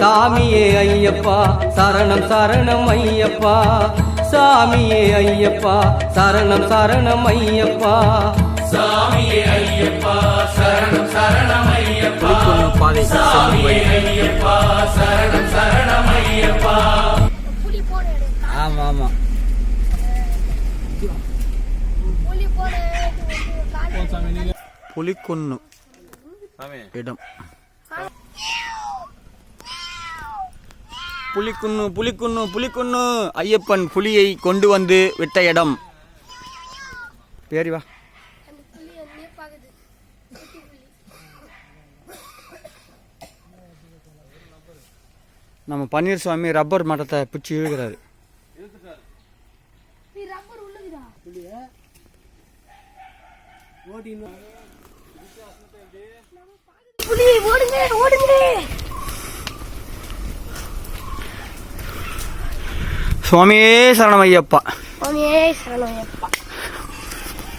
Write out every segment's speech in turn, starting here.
சாமியே ஐயப்பா சரணம் சரணம் ஐயப்பா சாமியே ஐயப்பா சரணம் சரணம் ஐயப்பா சாமியே ஐயப்பா சரணம் சரணம் ஐயப்பா சாமியே ஐயப்பா சரணம் சரணம் ஐயப்பா. ஆமா ஆமா புலிக்குன்னு இடம். புலிக்குன்னு புலிக்குன்னு புலிக்குன்னு ஐயப்பன் புலியை கொண்டு வந்து விட்ட இடம். பேரி வா. நம்ம பன்னீர்சுவாமி ரப்பர் மரத்தை பிடிச்சி இழுக்கிறாரு. சுவாமியே சரணம் ஐயப்பா. சுவாமியே சரணம் ஐயப்பா.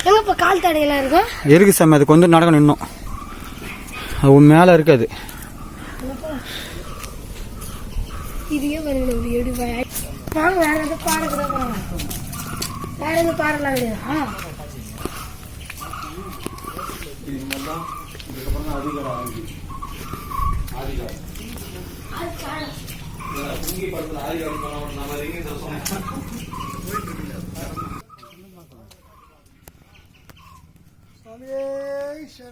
எங்கப்பா கால் தடையெல்லாம் இருக்கும்? இருக்கு சாமி, அது கொஞ்சம் நடக்கணும் இன்னும். அது மேலே இருக்காது. இதுவே பாருங்க எப்படி நாங்கள் வேற எதாவது பாடக்கூடாது. வேற எதுவும் பாடலாம் கிடையாதா?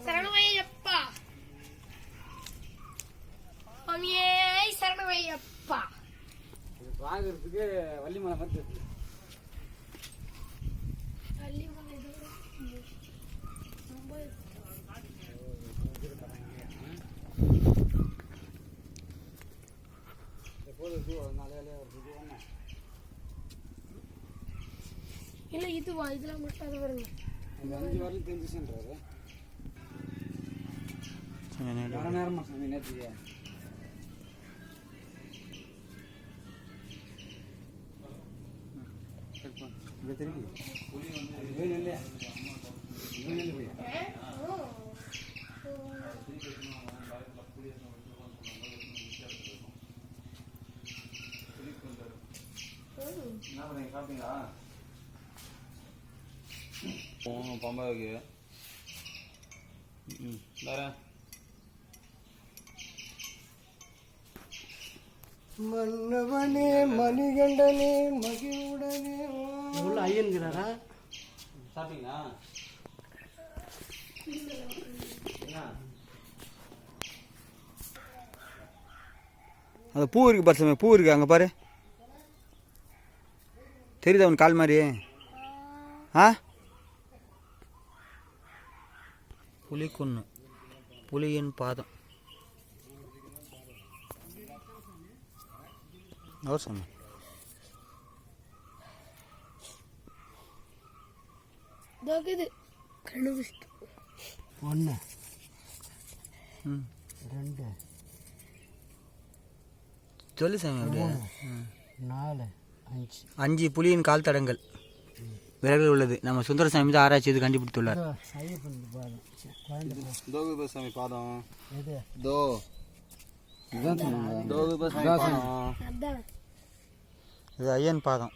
சரணமையப்பா சுவாமியே சரணமையப்பா. வாங்குறதுக்கு வள்ளிமலை பார்த்து இல்லை இதுவா இதெல்லாம் மட்டும் அது வருங்க. இந்த 5 வரலும் தெரிஞ்சுன்றாரு. வர நேரமா சாமி நேற்று சாப்பிட்டீங்களா? பம்பாவுக்கு வேற மன்னவனே மணிகண்டனே மகிழ்வுடனே உள்ள ஐயன்கிறாரா? சாப்பிட்டீங்களா? அது பூ இருக்கு பாரு சாமி, பூ இருக்கு அங்கே பாரு. தெரியுதா அவன் கால் மாதிரி? ஆ புலிக்குன்னு புலியின் பாதம். அவர் சொன்ன ஒன்று 2 சொல்லு சாமி. அப்படியே 4 5 புலியின் கால் தடங்கள் விரல்கள் உள்ளது. நம்ம சுந்தரசாமி தான் ஆராய்ச்சி இது கண்டுபிடித்துள்ளார். சாமி பாதம் இது ஐயன் பாதம்.